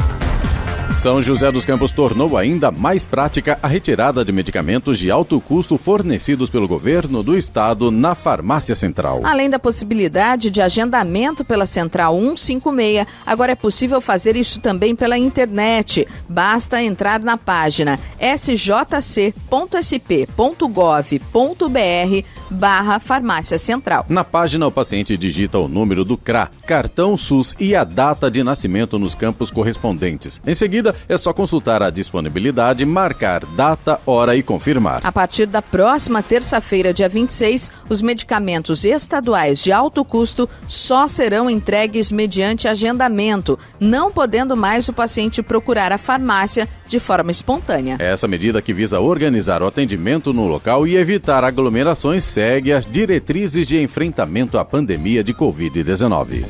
[SPEAKER 2] São José dos Campos tornou ainda mais prática a retirada de medicamentos de alto custo fornecidos pelo governo do estado na Farmácia Central.
[SPEAKER 3] Além da possibilidade de agendamento pela Central 156, agora é possível fazer isso também pela internet. Basta entrar na página sjc.sp.gov.br/Farmácia Central.
[SPEAKER 2] Na página, o paciente digita o número do CRA, cartão SUS e a data de nascimento nos campos correspondentes. Em seguida, é só consultar a disponibilidade, marcar data, hora e confirmar.
[SPEAKER 3] A partir da próxima terça-feira, dia 26, os medicamentos estaduais de alto custo só serão entregues mediante agendamento, não podendo mais o paciente procurar a farmácia de forma espontânea.
[SPEAKER 2] Essa medida, que visa organizar o atendimento no local e evitar aglomerações, segue as diretrizes de enfrentamento à pandemia de Covid-19.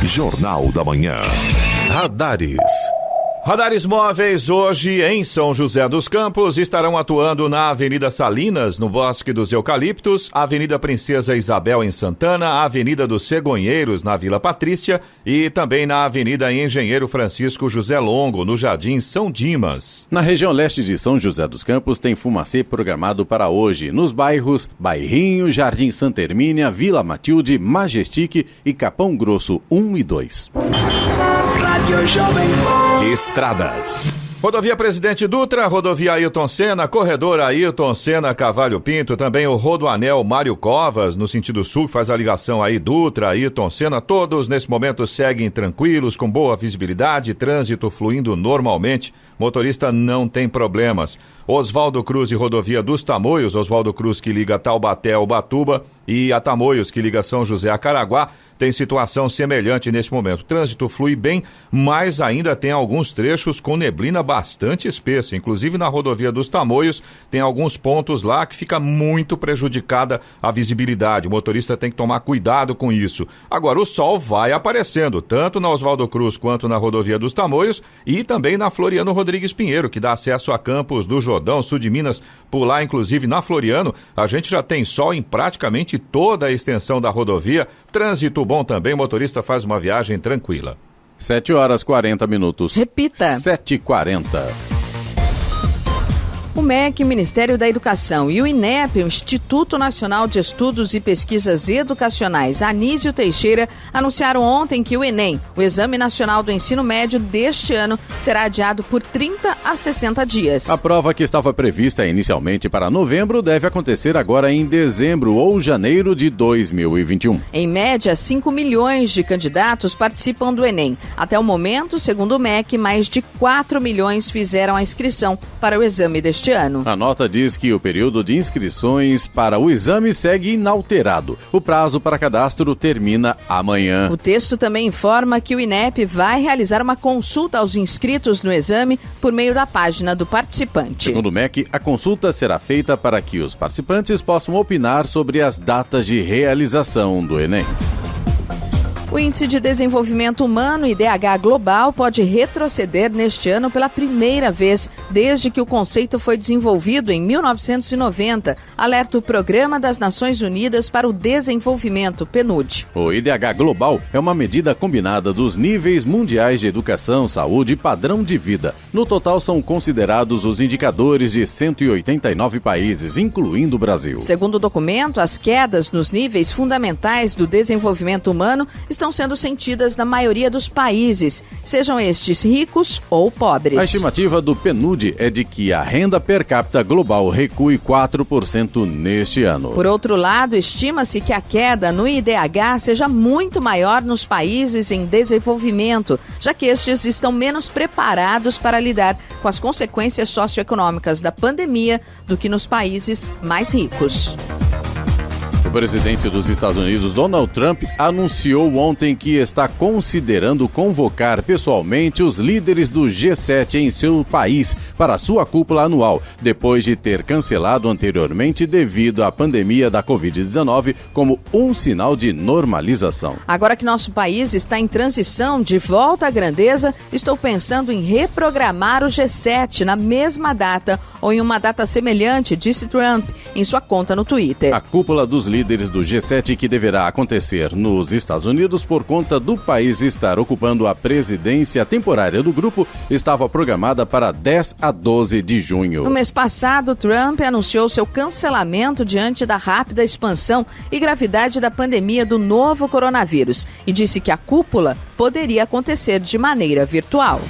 [SPEAKER 1] Jornal da Manhã.
[SPEAKER 2] Radares.
[SPEAKER 4] Radares móveis hoje em São José dos Campos estarão atuando na Avenida Salinas, no Bosque dos Eucaliptos, Avenida Princesa Isabel em Santana, Avenida dos Cegonheiros na Vila Patrícia e também na Avenida Engenheiro Francisco José Longo, no Jardim São Dimas.
[SPEAKER 2] Na região leste de São José dos Campos tem fumacê programado para hoje, nos bairros Bairrinho, Jardim Santa Hermínia, Vila Matilde, Majestic e Capão Grosso 1 e 2.
[SPEAKER 1] Estradas.
[SPEAKER 4] Rodovia Presidente Dutra, rodovia Ailton Senna, corredor Ailton Senna Cavalho Pinto, também o Rodoanel Mário Covas, no sentido sul, que faz a ligação aí Dutra, Ailton Senna, todos nesse momento seguem tranquilos, com boa visibilidade, trânsito fluindo normalmente, motorista não tem problemas. Oswaldo Cruz e rodovia dos Tamoios, Oswaldo Cruz que liga Taubaté ao Ubatuba e a Tamoios que liga São José a Caraguá, tem situação semelhante nesse momento. O trânsito flui bem, mas ainda tem alguns trechos com neblina bastante espessa. Inclusive na rodovia dos Tamoios tem alguns pontos lá que fica muito prejudicada a visibilidade. O motorista tem que tomar cuidado com isso. Agora o sol vai aparecendo, tanto na Oswaldo Cruz quanto na rodovia dos Tamoios e também na Floriano Rodrigues Pinheiro, que dá acesso a Campos do Jordão, sul de Minas. Por lá, inclusive na Floriano, a gente já tem sol em praticamente toda a extensão da rodovia. Trânsito bom também, o motorista faz uma viagem tranquila.
[SPEAKER 2] 7h40.
[SPEAKER 3] Repita.
[SPEAKER 2] 7h40.
[SPEAKER 3] O MEC, o Ministério da Educação, e o INEP, o Instituto Nacional de Estudos e Pesquisas Educacionais, Anísio Teixeira, anunciaram ontem que o Enem, o Exame Nacional do Ensino Médio deste ano, será adiado por 30 a 60 dias.
[SPEAKER 2] A prova que estava prevista inicialmente para novembro deve acontecer agora em dezembro ou janeiro de 2021.
[SPEAKER 3] Em média, 5 milhões de candidatos participam do Enem. Até o momento, segundo o MEC, mais de 4 milhões fizeram a inscrição para o exame deste ano.
[SPEAKER 2] A nota diz que o período de inscrições para o exame segue inalterado. O prazo para cadastro termina amanhã.
[SPEAKER 3] O texto também informa que o INEP vai realizar uma consulta aos inscritos no exame por meio da página do participante.
[SPEAKER 2] Segundo o MEC, a consulta será feita para que os participantes possam opinar sobre as datas de realização do Enem.
[SPEAKER 3] O Índice de Desenvolvimento Humano, IDH Global, pode retroceder neste ano pela primeira vez desde que o conceito foi desenvolvido em 1990, alerta o Programa das Nações Unidas para o Desenvolvimento, PNUD.
[SPEAKER 2] O IDH Global é uma medida combinada dos níveis mundiais de educação, saúde e padrão de vida. No total, são considerados os indicadores de 189 países, incluindo o Brasil.
[SPEAKER 3] Segundo o documento, as quedas nos níveis fundamentais do desenvolvimento humano estão sendo sentidas na maioria dos países, sejam estes ricos ou pobres.
[SPEAKER 2] A estimativa do PNUD é de que a renda per capita global recue 4% neste ano.
[SPEAKER 3] Por outro lado, estima-se que a queda no IDH seja muito maior nos países em desenvolvimento, já que estes estão menos preparados para lidar com as consequências socioeconômicas da pandemia do que nos países mais ricos.
[SPEAKER 2] O presidente dos Estados Unidos, Donald Trump, anunciou ontem que está considerando convocar pessoalmente os líderes do G7 em seu país para sua cúpula anual, depois de ter cancelado anteriormente devido à pandemia da Covid-19 como um sinal de normalização.
[SPEAKER 3] Agora que nosso país está em transição de volta à grandeza, estou pensando em reprogramar o G7 na mesma data ou em uma data semelhante, disse Trump em sua conta no Twitter.
[SPEAKER 2] A cúpula dos líderes do G7, que deverá acontecer nos Estados Unidos por conta do país estar ocupando a presidência temporária do grupo, estava programada para 10 a 12 de junho.
[SPEAKER 3] No mês passado, Trump anunciou seu cancelamento diante da rápida expansão e gravidade da pandemia do novo coronavírus e disse que a cúpula poderia acontecer de maneira virtual.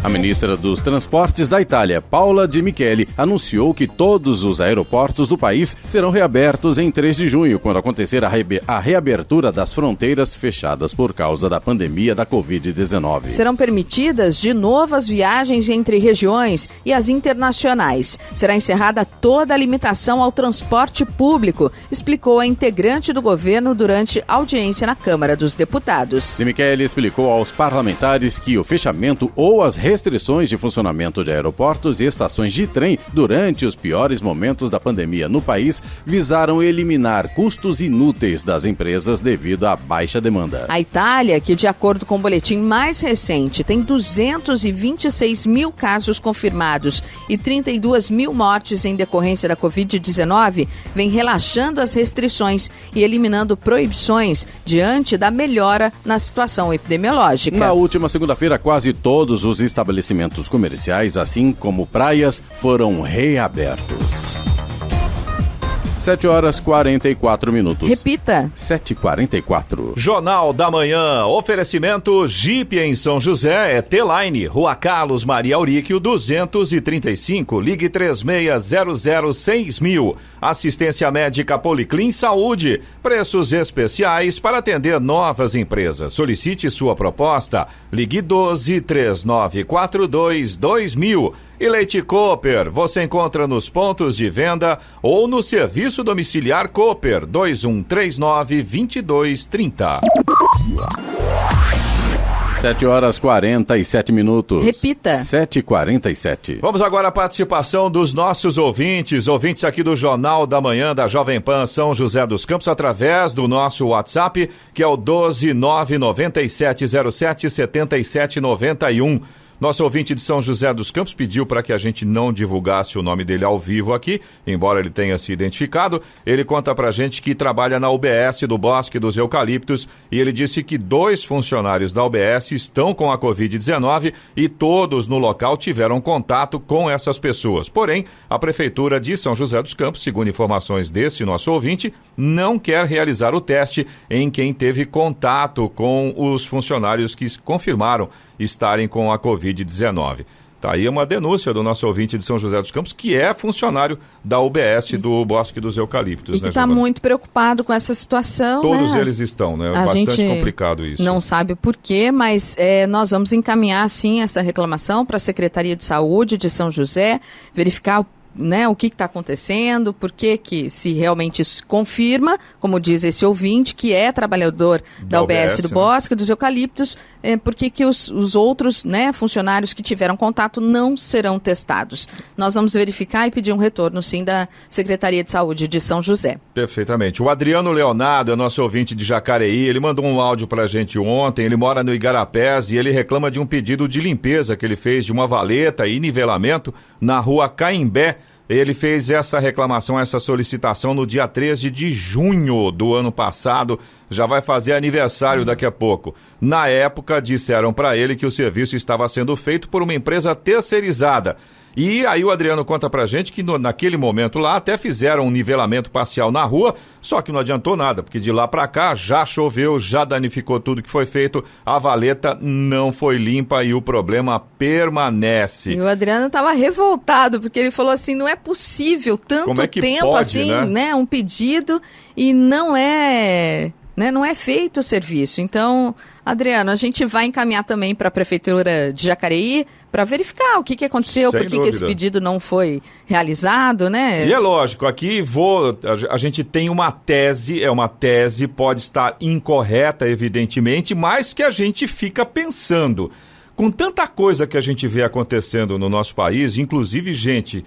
[SPEAKER 2] A ministra dos Transportes da Itália, Paola De Micheli, anunciou que todos os aeroportos do país serão reabertos em 3 de junho, quando acontecer a reabertura das fronteiras fechadas por causa da pandemia da Covid-19.
[SPEAKER 3] Serão permitidas de novo as viagens entre regiões e as internacionais. Será encerrada toda a limitação ao transporte público, explicou a integrante do governo durante audiência na Câmara dos Deputados.
[SPEAKER 2] De Micheli explicou aos parlamentares que o fechamento ou as restrições de funcionamento de aeroportos e estações de trem durante os piores momentos da pandemia no país visaram eliminar custos inúteis das empresas devido à baixa demanda.
[SPEAKER 3] A Itália, que de acordo com o boletim mais recente, tem 226 mil casos confirmados e 32 mil mortes em decorrência da Covid-19, vem relaxando as restrições e eliminando proibições diante da melhora na situação epidemiológica.
[SPEAKER 2] Na última segunda-feira, quase todos os estabelecimentos comerciais, assim como praias, foram reabertos. 7h44.
[SPEAKER 3] Repita.
[SPEAKER 2] 7h44.
[SPEAKER 4] Jornal da Manhã, oferecimento Jeep em São José, é T-Line, Rua Carlos Maria Auríquio, 235, ligue 36006000. Assistência médica Policlin Saúde, preços especiais para atender novas empresas. Solicite sua proposta, ligue 1239422000. E Leite Cooper, você encontra nos pontos de venda ou no serviço domiciliar Cooper, 2139-2230.
[SPEAKER 2] 7h47.
[SPEAKER 3] Repita.
[SPEAKER 2] 7h47.
[SPEAKER 4] Vamos agora à participação dos nossos ouvintes aqui do Jornal da Manhã da Jovem Pan São José dos Campos, através do nosso WhatsApp, que é o 12997077791. Nosso ouvinte de São José dos Campos pediu para que a gente não divulgasse o nome dele ao vivo aqui, embora ele tenha se identificado. Ele conta pra gente que trabalha na UBS do Bosque dos Eucaliptos e ele disse que 2 funcionários da UBS estão com a Covid-19 e todos no local tiveram contato com essas pessoas. Porém, a Prefeitura de São José dos Campos, segundo informações desse nosso ouvinte, não quer realizar o teste em quem teve contato com os funcionários que confirmaram estarem com a Covid-19. Tá aí uma denúncia do nosso ouvinte de São José dos Campos, que é funcionário da UBS do Bosque dos Eucaliptos.
[SPEAKER 3] E que está muito preocupado com essa situação.
[SPEAKER 4] Todos eles estão, né? Bastante complicado isso.
[SPEAKER 3] Não sabe o porquê, mas nós vamos encaminhar, sim, essa reclamação para a Secretaria de Saúde de São José, verificar o que está acontecendo, por que se realmente isso se confirma, como diz esse ouvinte, que é trabalhador da UBS do Bosque dos Eucaliptos, por que os outros funcionários que tiveram contato não serão testados. Nós vamos verificar e pedir um retorno, sim, da Secretaria de Saúde de São José.
[SPEAKER 4] Perfeitamente. O Adriano Leonardo é nosso ouvinte de Jacareí, ele mandou um áudio pra gente ontem, ele mora no Igarapés e ele reclama de um pedido de limpeza que ele fez de uma valeta e nivelamento na rua Caimbé. Ele fez essa reclamação, essa solicitação no dia 13 de junho do ano passado, já vai fazer aniversário daqui a pouco. Na época, disseram para ele que o serviço estava sendo feito por uma empresa terceirizada. E aí o Adriano conta pra gente que naquele momento lá até fizeram um nivelamento parcial na rua, só que não adiantou nada, porque de lá pra cá já choveu, já danificou tudo que foi feito, a valeta não foi limpa e o problema permanece.
[SPEAKER 3] E o Adriano estava revoltado, porque ele falou assim, não é possível tanto tempo
[SPEAKER 4] pode,
[SPEAKER 3] assim, um pedido e não é feito o serviço. Então, Adriano, a gente vai encaminhar também para a Prefeitura de Jacareí para verificar o que aconteceu, por que esse pedido não foi realizado, né?
[SPEAKER 4] E é lógico, aqui a gente tem uma tese, pode estar incorreta, evidentemente, mas que a gente fica pensando. Com tanta coisa que a gente vê acontecendo no nosso país, inclusive gente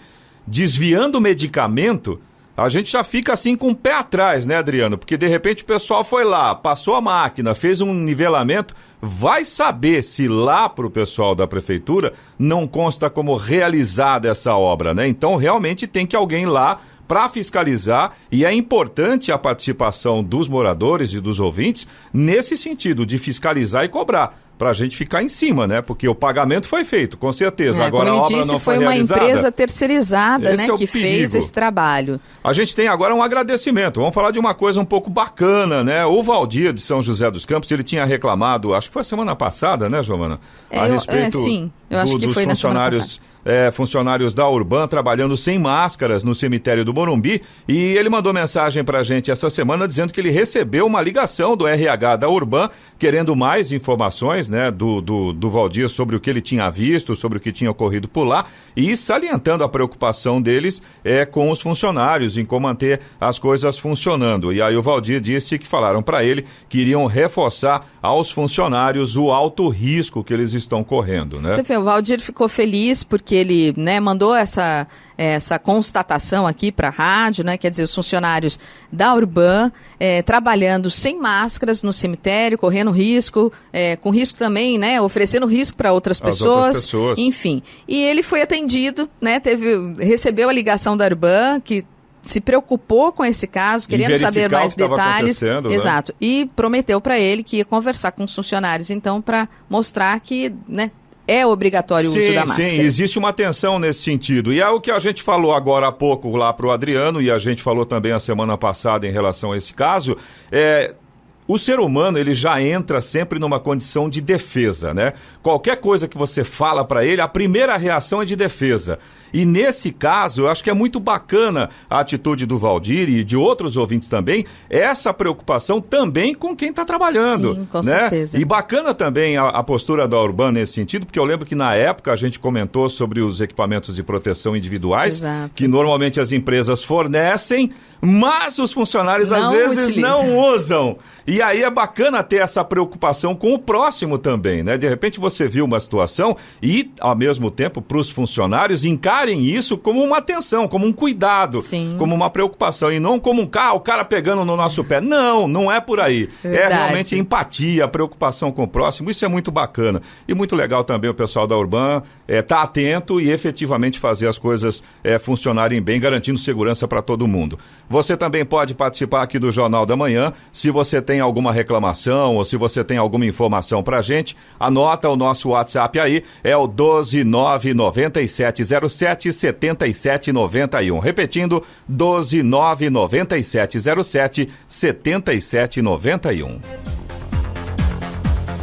[SPEAKER 4] desviando medicamento, a gente já fica assim com o pé atrás, né, Adriano? Porque de repente o pessoal foi lá, passou a máquina, fez um nivelamento, vai saber se lá para o pessoal da prefeitura não consta como realizada essa obra, né? Então realmente tem que alguém lá para fiscalizar e é importante a participação dos moradores e dos ouvintes nesse sentido de fiscalizar e cobrar. Pra gente ficar em cima, né? Porque o pagamento foi feito, com certeza. Agora a obra não foi realizada.
[SPEAKER 3] Foi uma empresa terceirizada, que fez esse trabalho.
[SPEAKER 4] A gente tem agora um agradecimento. Vamos falar de uma coisa um pouco bacana, né? O Valdir de São José dos Campos, ele tinha reclamado, acho que foi semana passada, né, Giovana? A respeito
[SPEAKER 3] sim, eu acho que foi na semana passada.
[SPEAKER 4] Funcionários da Urban trabalhando sem máscaras no cemitério do Morumbi, e ele mandou mensagem pra gente essa semana dizendo que ele recebeu uma ligação do RH da Urban querendo mais informações, né, do Valdir sobre o que ele tinha visto, sobre o que tinha ocorrido por lá, e salientando a preocupação deles com os funcionários, em como manter as coisas funcionando. E aí o Valdir disse que falaram para ele que iriam reforçar aos funcionários o alto risco que eles estão correndo, né?
[SPEAKER 3] Você vê, o Valdir ficou feliz porque ele, mandou essa constatação aqui para a rádio, né? Quer dizer, os funcionários da Urban trabalhando sem máscaras no cemitério, correndo risco, com risco também, né? Oferecendo risco para outras pessoas, enfim. E ele foi atendido, né? Recebeu a ligação da Urban, que se preocupou com esse caso, querendo saber mais detalhes. Exato. Né? E prometeu para ele que ia conversar com os funcionários, então, para mostrar que, né, é obrigatório o uso da máscara.
[SPEAKER 4] Sim, existe uma tensão nesse sentido. E é o que a gente falou agora há pouco lá para o Adriano, e a gente falou também a semana passada em relação a esse caso, o ser humano, ele já entra sempre numa condição de defesa, né? Qualquer coisa que você fala para ele, a primeira reação é de defesa. E nesse caso, eu acho que é muito bacana a atitude do Valdir e de outros ouvintes também, essa preocupação também com quem está trabalhando.
[SPEAKER 3] Sim, com certeza.
[SPEAKER 4] E bacana também a postura da Urban nesse sentido, porque eu lembro que na época a gente comentou sobre os equipamentos de proteção individuais,
[SPEAKER 3] Exato.
[SPEAKER 4] que normalmente as empresas fornecem, mas os funcionários às vezes não usam. E aí é bacana ter essa preocupação com o próximo também, né? De repente você viu uma situação e, ao mesmo tempo, para os funcionários encarem isso como uma atenção, como um cuidado,
[SPEAKER 3] Sim.
[SPEAKER 4] como uma preocupação e não como o cara pegando no nosso pé. Não é por aí.
[SPEAKER 3] Verdade.
[SPEAKER 4] É realmente empatia, preocupação com o próximo. Isso é muito bacana. E muito legal também o pessoal da Urban tá atento e efetivamente fazer as coisas funcionarem bem, garantindo segurança para todo mundo. Você também pode participar aqui do Jornal da Manhã. Se você tem alguma reclamação ou se você tem alguma informação pra gente, anota o nosso WhatsApp aí, é o 12997077791. Repetindo, 12997077791.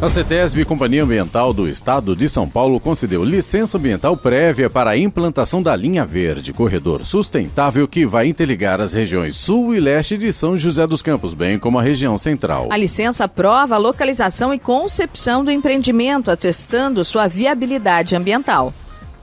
[SPEAKER 2] A CETESB, Companhia Ambiental do Estado de São Paulo, concedeu licença ambiental prévia para a implantação da linha verde, corredor sustentável que vai interligar as regiões sul e leste de São José dos Campos, bem como a região central.
[SPEAKER 3] A licença aprova a localização e concepção do empreendimento, atestando sua viabilidade ambiental.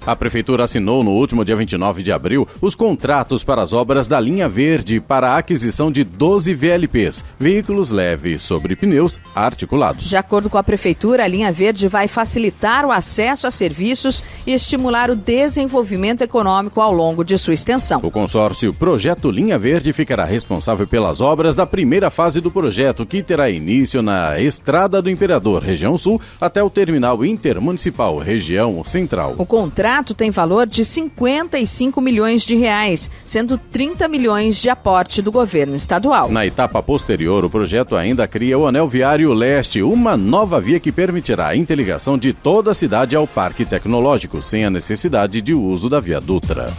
[SPEAKER 2] A Prefeitura assinou no último dia 29 de abril os contratos para as obras da linha verde para a aquisição de 12 VLPs, veículos leves sobre pneus articulados.
[SPEAKER 3] De acordo com a Prefeitura, a linha verde vai facilitar o acesso a serviços e estimular o desenvolvimento econômico ao longo de sua extensão.
[SPEAKER 2] O consórcio Projeto Linha Verde ficará responsável pelas obras da primeira fase do projeto, que terá início na Estrada do Imperador, região sul, até o terminal intermunicipal, região central.
[SPEAKER 3] O contrato tem valor de 55 milhões de reais, sendo 30 milhões de aporte do governo estadual.
[SPEAKER 2] Na etapa posterior, o projeto ainda cria o Anel Viário Leste, uma nova via que permitirá a interligação de toda a cidade ao Parque Tecnológico, sem a necessidade de uso da Via Dutra.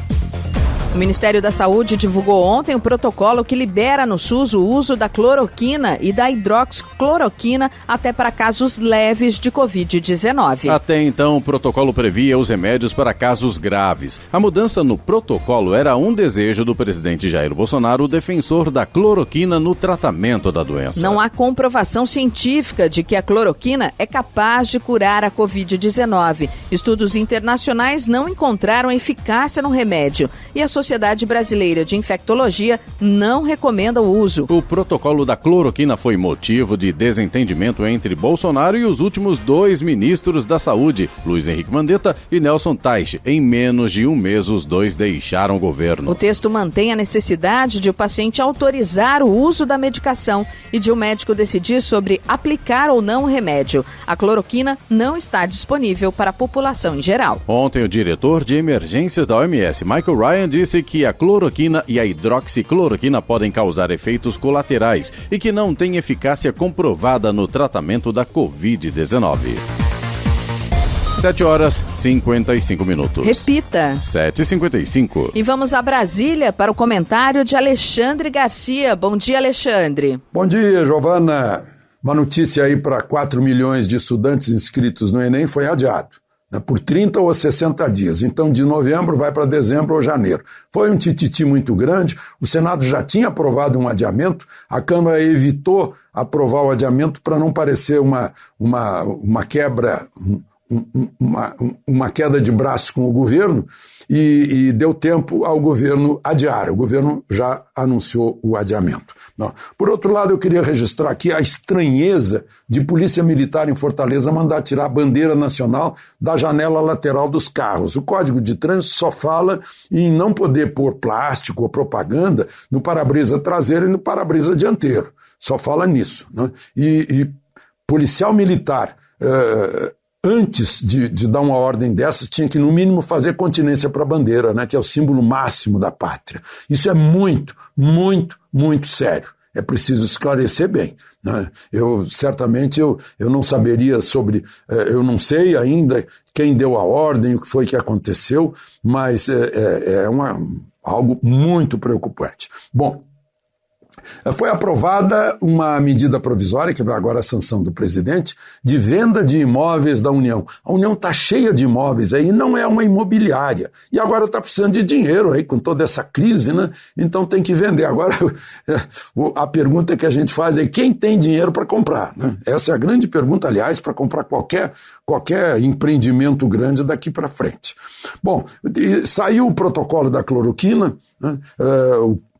[SPEAKER 3] O Ministério da Saúde divulgou ontem o protocolo que libera no SUS o uso da cloroquina e da hidroxicloroquina até para casos leves de Covid-19.
[SPEAKER 2] Até então, o protocolo previa os remédios para casos graves. A mudança no protocolo era um desejo do presidente Jair Bolsonaro, defensor da cloroquina no tratamento da doença.
[SPEAKER 3] Não há comprovação científica de que a cloroquina é capaz de curar a Covid-19. Estudos internacionais não encontraram eficácia no remédio e a Sociedade Brasileira de Infectologia não recomenda o uso.
[SPEAKER 2] O protocolo da cloroquina foi motivo de desentendimento entre Bolsonaro e os últimos 2 ministros da Saúde, Luiz Henrique Mandetta e Nelson Teich. Em menos de um mês, os 2 deixaram o governo.
[SPEAKER 3] O texto mantém a necessidade de o paciente autorizar o uso da medicação e de o médico decidir sobre aplicar ou não o remédio. A cloroquina não está disponível para a população em geral.
[SPEAKER 2] Ontem, o diretor de emergências da OMS, Michael Ryan, disse que a cloroquina e a hidroxicloroquina podem causar efeitos colaterais e que não tem eficácia comprovada no tratamento da Covid-19. 7h55.
[SPEAKER 3] Repita.
[SPEAKER 2] 7h55.
[SPEAKER 3] E vamos a Brasília para o comentário de Alexandre Garcia. Bom dia, Alexandre.
[SPEAKER 5] Bom dia, Giovana. Uma notícia aí para 4 milhões de estudantes inscritos no Enem foi adiado, né, por 30 ou 60 dias. Então, de novembro vai para dezembro ou janeiro. Foi um tititi muito grande. O Senado já tinha aprovado um adiamento. A Câmara evitou aprovar o adiamento para não parecer uma quebra, uma queda de braço com o governo, e deu tempo ao governo adiar. O governo já anunciou o adiamento. Não. Por outro lado, eu queria registrar aqui a estranheza de Polícia Militar em Fortaleza mandar tirar a bandeira nacional da janela lateral dos carros. O Código de Trânsito só fala em não poder pôr plástico ou propaganda no para-brisa traseiro e no para-brisa dianteiro. Só fala nisso, né? E policial militar, antes de dar uma ordem dessas, tinha que, no mínimo, fazer continência para a bandeira, né, que é o símbolo máximo da pátria. Isso é muito, muito, muito sério. é preciso esclarecer bem, né? Certamente eu não saberia eu não sei ainda quem deu a ordem, o que foi que aconteceu, mas algo muito preocupante. Bom, foi aprovada uma medida provisória, que vai agora à sanção do presidente, de venda de imóveis da União. A União está cheia de imóveis aí, não é uma imobiliária. E agora está precisando de dinheiro aí, com toda essa crise, né? Então tem que vender. Agora, a pergunta que a gente faz é quem tem dinheiro para comprar, né? Essa é a grande pergunta, aliás, para comprar qualquer empreendimento grande daqui para frente. Bom, saiu o protocolo da cloroquina, né?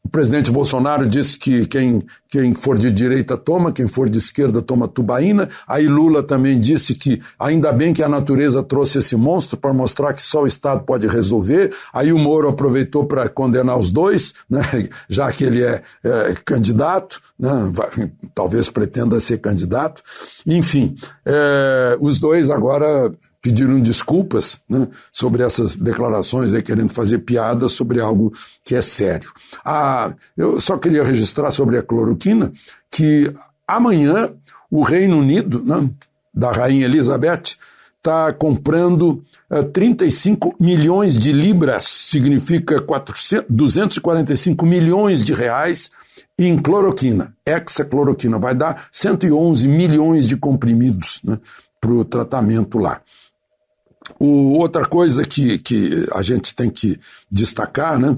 [SPEAKER 5] O presidente Bolsonaro disse que quem for de direita toma, quem for de esquerda toma tubaína. Aí Lula também disse que ainda bem que a natureza trouxe esse monstro para mostrar que só o Estado pode resolver. Aí o Moro aproveitou para condenar os dois, né, já que ele é candidato, né, talvez pretenda ser candidato. Enfim, os dois agora pediram desculpas, né, sobre essas declarações, aí, querendo fazer piada sobre algo que é sério. Eu só queria registrar sobre a cloroquina que amanhã o Reino Unido, né, da Rainha Elizabeth, está comprando 35 milhões de libras, significa 245 milhões de reais em cloroquina, hexacloroquina. Vai dar 111 milhões de comprimidos, né, para o tratamento lá. Outra coisa que a gente tem que destacar, né,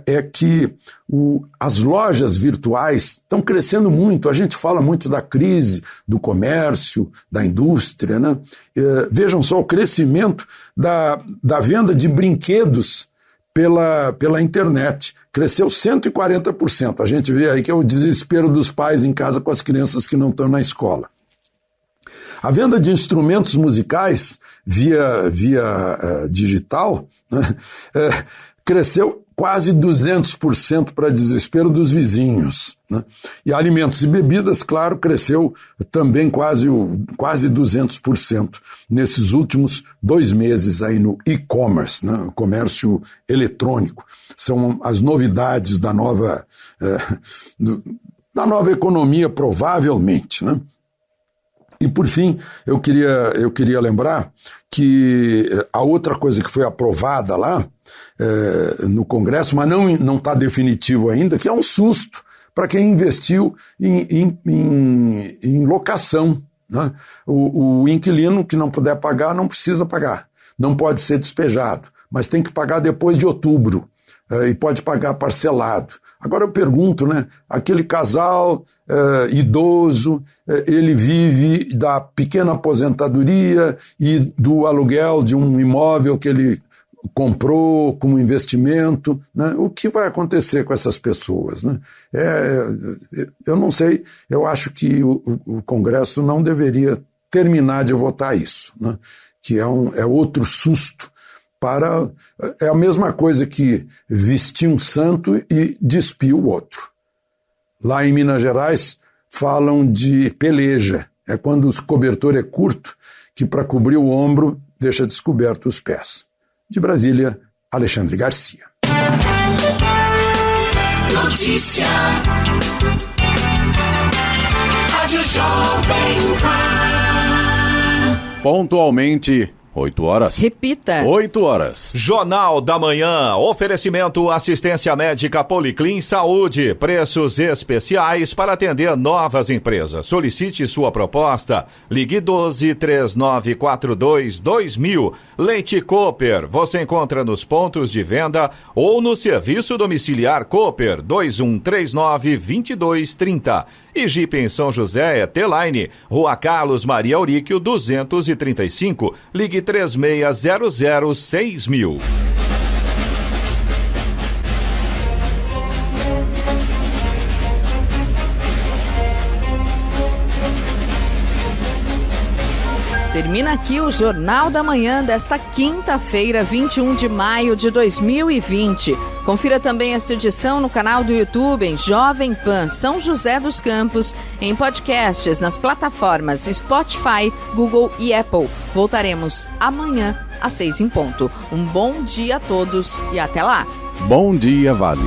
[SPEAKER 5] é que as lojas virtuais estão crescendo muito. A gente fala muito da crise do comércio, da indústria, né? Vejam só o crescimento da venda de brinquedos pela internet. Cresceu 140%. A gente vê aí que é o desespero dos pais em casa com as crianças que não estão na escola. A venda de instrumentos musicais via digital, né, cresceu quase 200% para desespero dos vizinhos, né? E alimentos e bebidas, claro, cresceu também quase 200% nesses últimos 2 meses aí no e-commerce, né, comércio eletrônico. São as novidades da nova economia, provavelmente, né? E, por fim, eu queria lembrar que a outra coisa que foi aprovada lá no Congresso, mas não está definitivo ainda, que é um susto para quem investiu em locação, né? O inquilino que não puder pagar não precisa pagar, não pode ser despejado, mas tem que pagar depois de outubro. E pode pagar parcelado. Agora eu pergunto, né, aquele casal idoso, ele vive da pequena aposentadoria e do aluguel de um imóvel que ele comprou como investimento, né? O que vai acontecer com essas pessoas, né? Eu não sei, eu acho que o Congresso não deveria terminar de votar isso, né? Que é outro susto. É a mesma coisa que vestir um santo e despir o outro. Lá em Minas Gerais falam de peleja, é quando o cobertor é curto, que para cobrir o ombro deixa descoberto os pés. De Brasília, Alexandre Garcia.
[SPEAKER 9] Notícia. Rádio Jovem Pan.
[SPEAKER 2] Pontualmente 8 horas.
[SPEAKER 3] Repita.
[SPEAKER 2] 8 horas.
[SPEAKER 4] Jornal da Manhã. Oferecimento assistência médica Policlin Saúde. Preços especiais para atender novas empresas. Solicite sua proposta. Ligue 12-3942-2000. Leite Cooper. Você encontra nos pontos de venda ou no serviço domiciliar Cooper 2139-2230. E Jeep em São José é T-Line, Rua Carlos Maria Auríquio 235, ligue 36006000.
[SPEAKER 3] Termina aqui o Jornal da Manhã desta quinta-feira, 21 de maio de 2020. Confira também esta edição no canal do YouTube em Jovem Pan São José dos Campos, em podcasts nas plataformas Spotify, Google e Apple. Voltaremos amanhã às 6 em ponto. Um bom dia a todos e até lá.
[SPEAKER 2] Bom dia, Vale.